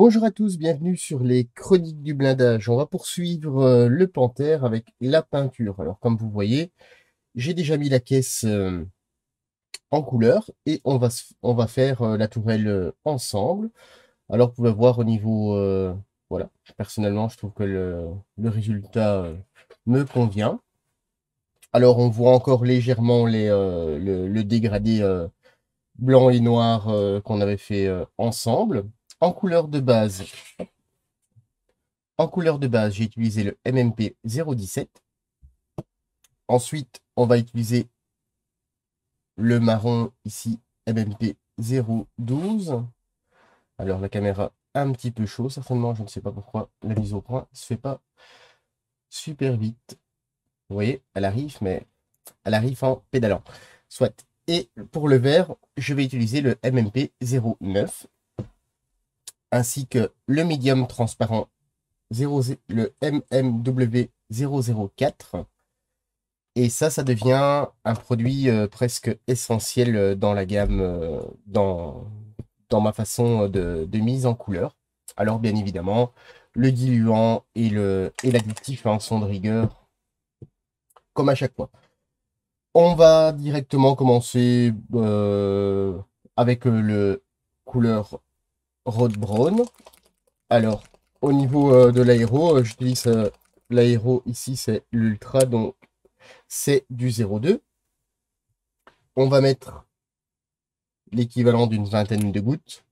Bonjour à tous, bienvenue sur les chroniques du blindage. On va poursuivre le panthère avec la peinture. Alors comme vous voyez, j'ai déjà mis la caisse en couleur et on va faire la tourelle ensemble. Alors vous pouvez voir au niveau, voilà, personnellement je trouve que le résultat me convient. Alors on voit encore légèrement le dégradé blanc et noir qu'on avait fait ensemble. En couleur de base, j'ai utilisé le MMP 017. Ensuite, on va utiliser le marron ici, MMP 012. Alors, la caméra un petit peu chaud, certainement. Je ne sais pas pourquoi la mise au point ne se fait pas super vite. Vous voyez, elle arrive, mais elle arrive en pédalant. Soit. Et pour le vert, je vais utiliser le MMP 09, ainsi que le médium transparent 0, le MMW 004. Et ça devient un produit presque essentiel dans la gamme, dans ma façon de mise en couleur. Alors bien évidemment, le diluant et l'additif sont de rigueur, comme à chaque fois. On va directement commencer avec le couleur Rod Brown. Alors, au niveau de l'aéro, j'utilise l'aéro ici, c'est l'Ultra, donc c'est du 0,2. On va mettre l'équivalent d'une vingtaine de gouttes.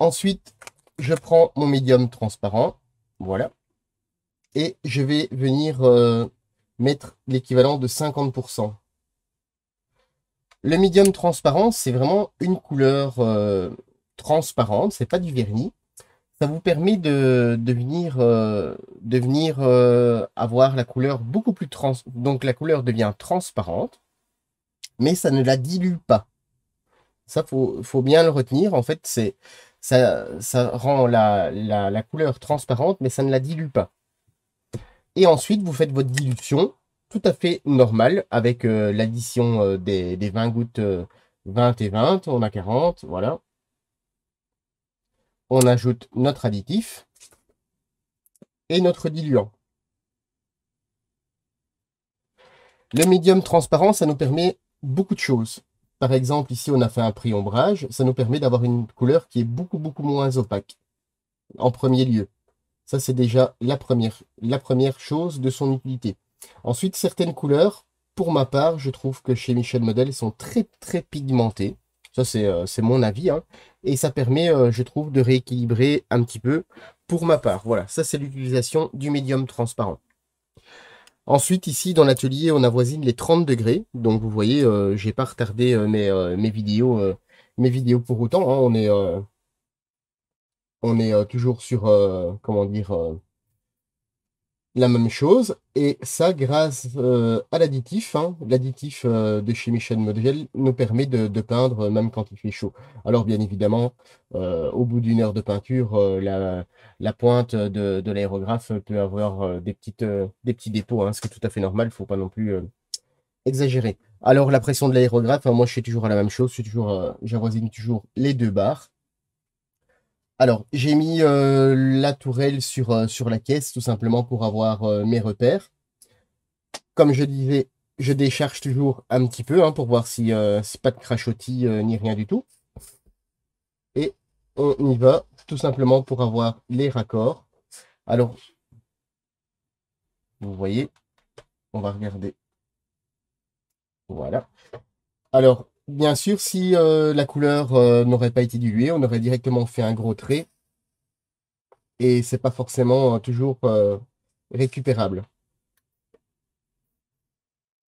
Ensuite, je prends mon médium transparent, voilà, et je vais venir mettre l'équivalent de 50%. Le médium transparent, c'est vraiment une couleur transparente, c'est pas du vernis. Ça vous permet de venir avoir la couleur beaucoup plus donc la couleur devient transparente, mais ça ne la dilue pas. Ça, faut bien le retenir. En fait, ça rend la couleur transparente, mais ça ne la dilue pas. Et ensuite, vous faites votre dilution tout à fait normale avec l'addition des 20 gouttes 20 et 20. On a 40, voilà. On ajoute notre additif et notre diluant. Le médium transparent, ça nous permet beaucoup de choses. Par exemple, ici, on a fait un pré-ombrage. Ça nous permet d'avoir une couleur qui est beaucoup moins opaque, en premier lieu. Ça, c'est déjà la première chose de son utilité. Ensuite, certaines couleurs, pour ma part, je trouve que chez Michel Model, elles sont très pigmentées. Ça, c'est mon avis, hein. Et ça permet, je trouve, de rééquilibrer un petit peu pour ma part. Voilà, ça, c'est l'utilisation du médium transparent. Ensuite, ici, dans l'atelier, on avoisine les 30 degrés. Donc, vous voyez, j'ai pas retardé mes vidéos pour autant, hein. On est toujours sur, comment dire, la même chose. Et ça, grâce à l'additif, hein. L'additif de chez Michel Model nous permet de peindre même quand il fait chaud. Alors, bien évidemment, au bout d'une heure de peinture, la pointe de l'aérographe peut avoir des petits dépôts, hein, ce qui est tout à fait normal. Il ne faut pas non plus exagérer. Alors, la pression de l'aérographe, hein, moi, je fais toujours la même chose. J'avoisine toujours les deux barres. Alors, j'ai mis la tourelle sur la caisse, tout simplement pour avoir mes repères. Comme je disais, je décharge toujours un petit peu, hein, pour voir si c'est pas de crachotis ni rien du tout. Et on y va, tout simplement pour avoir les raccords. Alors, vous voyez, on va regarder. Voilà. Alors, bien sûr, si la couleur n'aurait pas été diluée, on aurait directement fait un gros trait. Et c'est pas forcément toujours récupérable.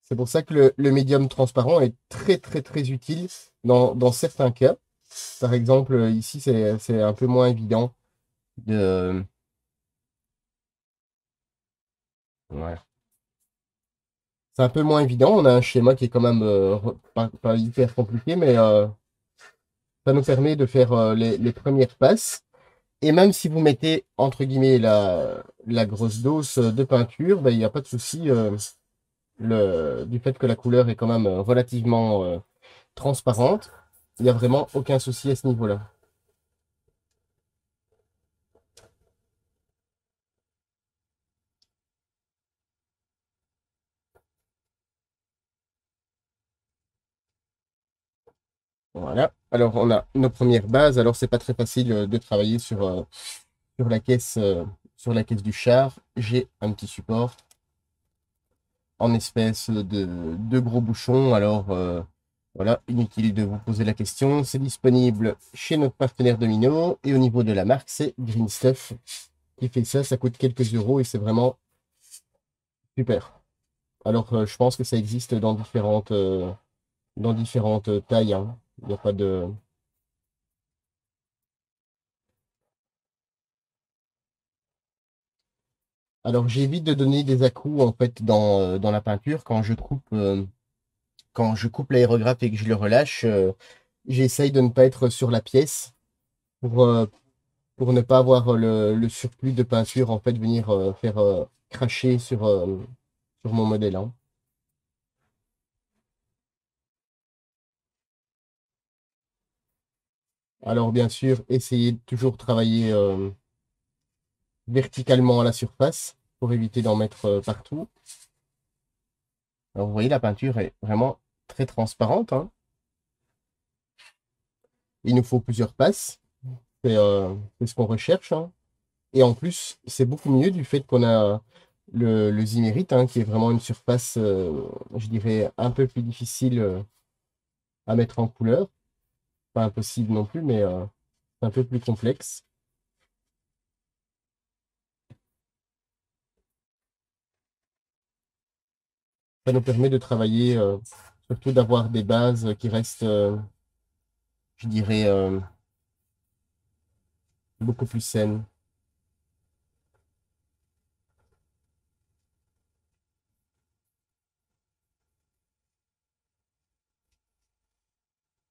C'est pour ça que le médium transparent est très utile dans certains cas. Par exemple, ici, c'est un peu moins évident de... Ouais. C'est un peu moins évident. On a un schéma qui est quand même pas hyper compliqué, mais ça nous permet de faire les premières passes. Et même si vous mettez, entre guillemets, la grosse dose de peinture, ben, il n'y a pas de souci du fait que la couleur est quand même relativement transparente. Il n'y a vraiment aucun souci à ce niveau-là. Voilà. Alors, on a nos premières bases. Alors, c'est pas très facile de travailler sur la caisse du char. J'ai un petit support en espèce de gros bouchons. Alors, voilà, inutile de vous poser la question. C'est disponible chez notre partenaire Domino. Et au niveau de la marque, c'est Green Stuff qui fait ça. Ça coûte quelques euros et c'est vraiment super. Alors, je pense que ça existe dans différentes tailles, hein. Il n'y a pas de... Alors, j'évite de donner des à-coups en fait dans la peinture quand je coupe l'aérographe et que je le relâche. J'essaye de ne pas être sur la pièce pour, euh, pour ne pas avoir le surplus de peinture en fait venir faire cracher sur mon modèle, hein. Alors, bien sûr, essayez de toujours travailler verticalement à la surface pour éviter d'en mettre partout. Alors, vous voyez, la peinture est vraiment très transparente, hein. Il nous faut plusieurs passes. C'est ce qu'on recherche, hein. Et en plus, c'est beaucoup mieux du fait qu'on a le Zimmerit, hein, qui est vraiment une surface, je dirais, un peu plus difficile à mettre en couleur. Pas impossible non plus, mais un peu plus complexe. Ça nous permet de travailler, surtout d'avoir des bases qui restent, je dirais, beaucoup plus saines.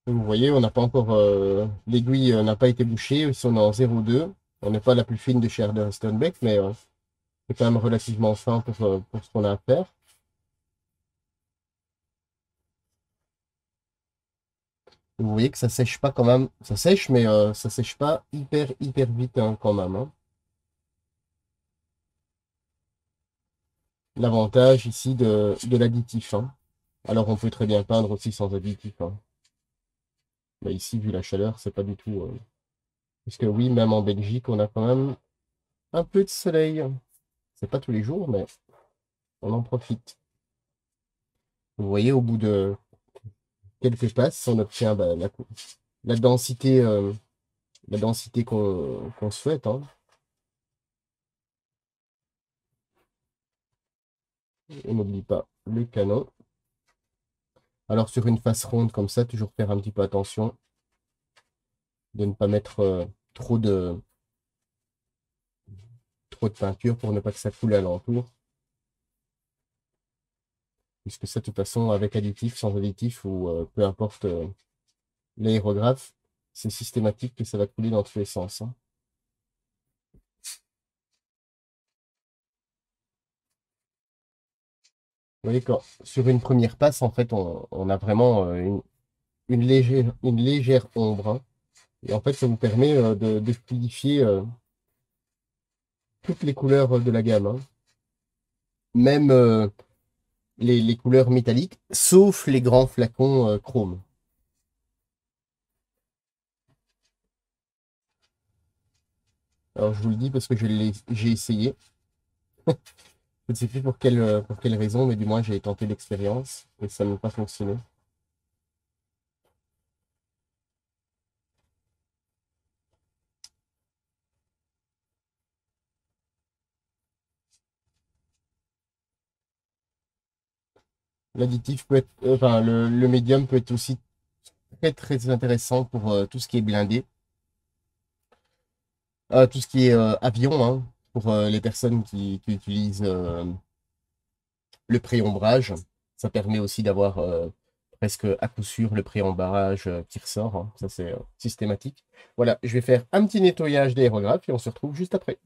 Vous voyez, on n'a pas encore, l'aiguille n'a pas été bouchée, ils sont en 0,2. On n'est pas la plus fine de chez Herder et Stonebeck, mais c'est quand même relativement fin pour ce qu'on a à faire. Vous voyez que ça sèche pas quand même, ça sèche, mais ça sèche pas hyper vite, hein, quand même, hein. L'avantage ici de l'additif, hein. Alors on peut très bien peindre aussi sans additif, hein. Mais ici, vu la chaleur, c'est pas du tout. Parce que oui, même en Belgique, on a quand même un peu de soleil. C'est pas tous les jours, mais on en profite. Vous voyez, au bout de quelques passes, on obtient bah, la densité, la densité qu'on souhaite, hein. On n'oublie pas le canon. Alors sur une face ronde comme ça, toujours faire un petit peu attention de ne pas mettre trop de peinture pour ne pas que ça coule à l'entour. Puisque ça, de toute façon, avec additif, sans additif, ou peu importe l'aérographe, c'est systématique que ça va couler dans tous les sens, hein. Vous voyez, sur une première passe, en fait, on a vraiment une légère ombre, hein. Et en fait, ça vous permet de fluidifier toutes les couleurs de la gamme, hein. Même les couleurs métalliques, sauf les grands flacons chrome. Alors, je vous le dis parce que j'ai essayé. Je ne sais plus pour quelle raison, mais du moins, j'ai tenté l'expérience et ça n'a pas fonctionné. L'additif peut être, enfin, le médium peut être aussi très intéressant pour tout ce qui est blindé. Tout ce qui est avion, hein, pour les personnes qui utilisent le pré-ombrage. Ça permet aussi d'avoir presque à coup sûr le pré-ombrage qui ressort, hein. Ça, c'est systématique. Voilà, je vais faire un petit nettoyage d'aérographe et on se retrouve juste après.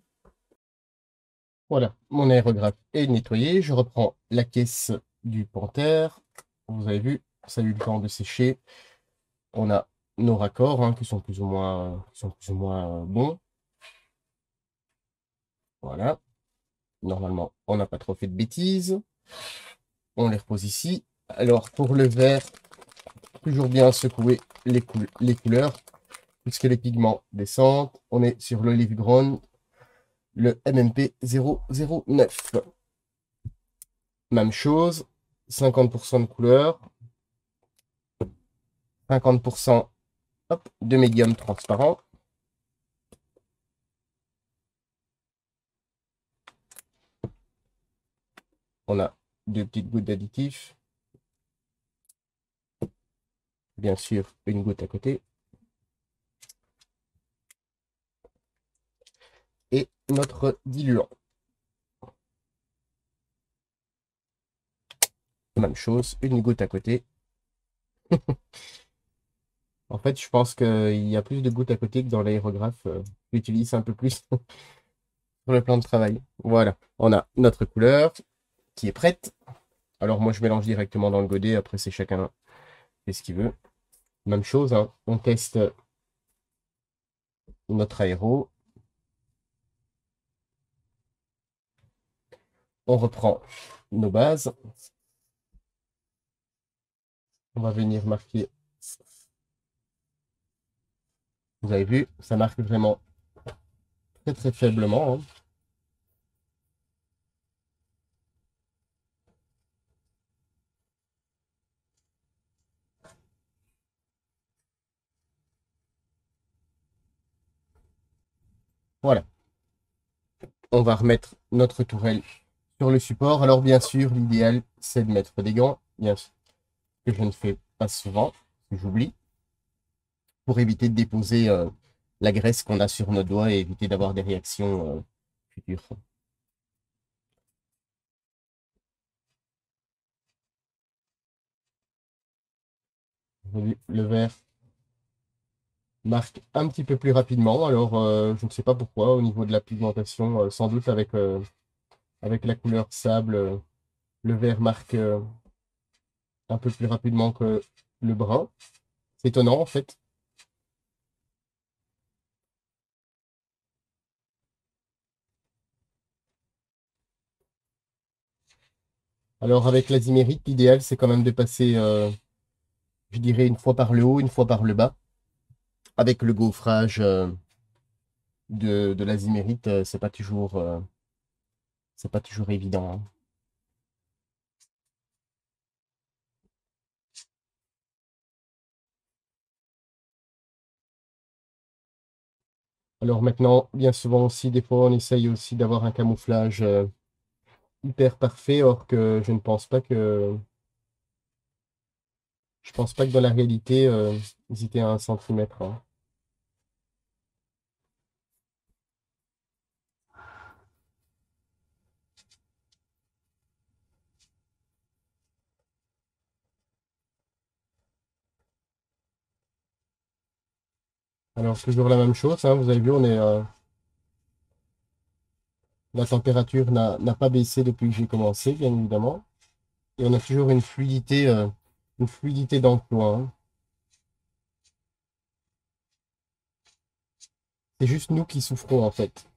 Voilà, mon aérographe est nettoyé. Je reprends la caisse du Panthère. Vous avez vu, ça a eu le temps de sécher. On a nos raccords, hein, qui sont plus ou moins bons. Voilà. Normalement, on n'a pas trop fait de bêtises. On les repose ici. Alors, pour le vert, toujours bien secouer les couleurs, puisque les pigments descendent. On est sur l'olive ground, le MMP 009. Même chose, 50% de couleur, 50% hop, de médium transparent. On a 2 petites gouttes d'additif. Bien sûr, une goutte à côté. Et notre diluant. Même chose, une goutte à côté. En fait, je pense qu'il y a plus de gouttes à côté que dans l'aérographe. J'utilise un peu plus sur le plan de travail. Voilà, on a notre couleur qui est prête. Alors moi, je mélange directement dans le godet. Après, c'est chacun fait ce qu'il veut. Même chose, hein, on teste notre aéro. On reprend nos bases. On va venir marquer. Vous avez vu, ça marque vraiment très très faiblement, hein. Voilà. On va remettre notre tourelle sur le support. Alors bien sûr, l'idéal, c'est de mettre des gants. Bien sûr, que je ne fais pas souvent, que j'oublie, pour éviter de déposer la graisse qu'on a sur nos doigts et éviter d'avoir des réactions futures. Le verre marque un petit peu plus rapidement. Alors, je ne sais pas pourquoi, au niveau de la pigmentation, sans doute avec la couleur sable, le vert marque un peu plus rapidement que le brun. C'est étonnant en fait. Alors avec l'azimérite, l'idéal c'est quand même de passer, je dirais, une fois par le haut, une fois par le bas. Avec le gaufrage de l'azimérite, c'est pas toujours évident, hein. Alors maintenant, bien souvent aussi, des fois on essaye aussi d'avoir un camouflage hyper parfait, or que je pense pas que dans la réalité, ils étaient à 1 centimètre, hein. Alors toujours la même chose, hein, vous avez vu, la température n'a pas baissé depuis que j'ai commencé, bien évidemment. Et on a toujours une fluidité d'emploi, hein. C'est juste nous qui souffrons en fait.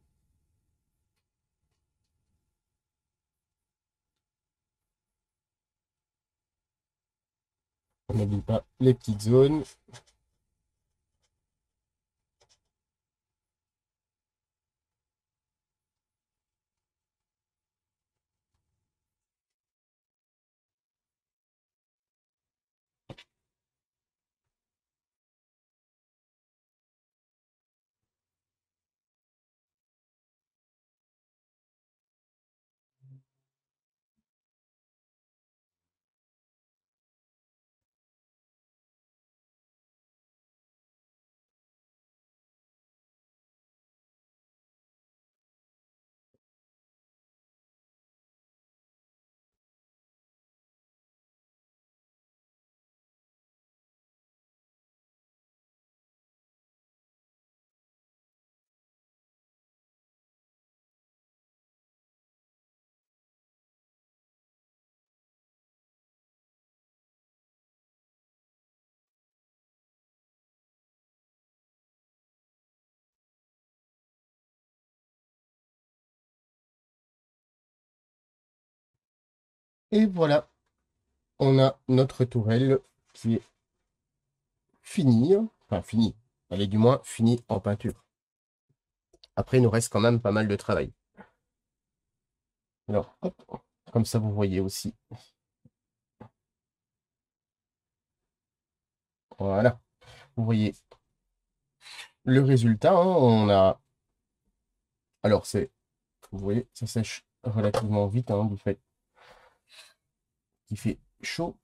On n'oublie pas les petites zones. Et voilà, on a notre tourelle qui est finir. Enfin, finie. Elle est du moins finie en peinture. Après, il nous reste quand même pas mal de travail. Alors, hop, comme ça, vous voyez aussi. Voilà. Vous voyez le résultat. Hein, on a... Alors, vous voyez, ça sèche relativement vite, hein, du fait qu'il fait chaud.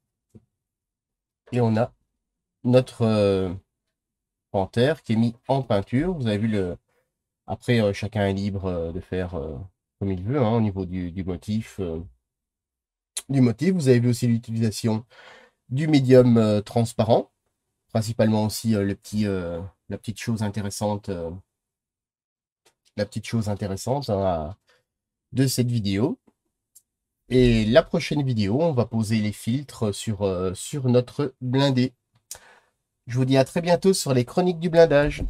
Et on a notre panthère qui est mis en peinture. Vous avez vu le... Après, chacun est libre de faire comme il veut, hein, au niveau du motif. Vous avez vu aussi l'utilisation du médium transparent. Principalement aussi la petite chose intéressante, hein, de cette vidéo. Et la prochaine vidéo, on va poser les filtres sur notre blindé. Je vous dis à très bientôt sur les chroniques du blindage.